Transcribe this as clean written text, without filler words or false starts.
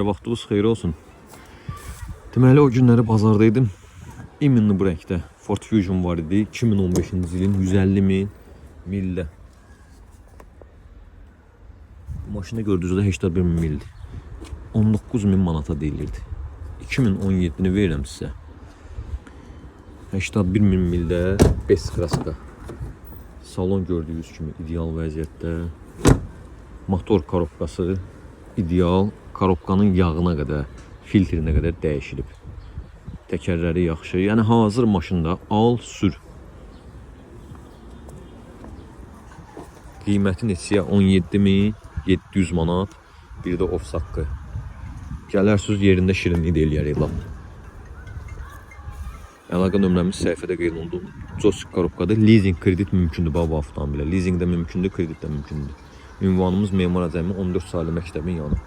Vaxtınız xeyir olsun. Deməli o günləri bazardaydım. İminli bu rəngdə Ford Fusion var idi. 2015-ci ilin 150.000 mildə. Maşını gördüyünüzdə 81.000 mildir. 19.000 manata deyilirdi. 2017-ni verirəm sizə. 81.000 mildə 5 kraska. Salon gördüyünüz kimi ideal vəziyyətdə. Motor korobkası ideal. Korobkanın yağına qədər, filtrinə qədər dəyişilib. Təkərləri yaxşı. Yəni hazır maşında al, sür. Qiyməti neçəyə? 17.700 manat. Bir də ofis haqqı. Gələrsiniz yerində şirinlik də eləyərik lap. Əlaqə nömrəmiz səhifədə qeyd olundu. Josik korobkadır. Leasing kredit mümkündür bu avtomobilə. Leasing də mümkündür, kredit də mümkündür. Ünvanımız Memar Əcəmi 14 saylı məktəbin yanı.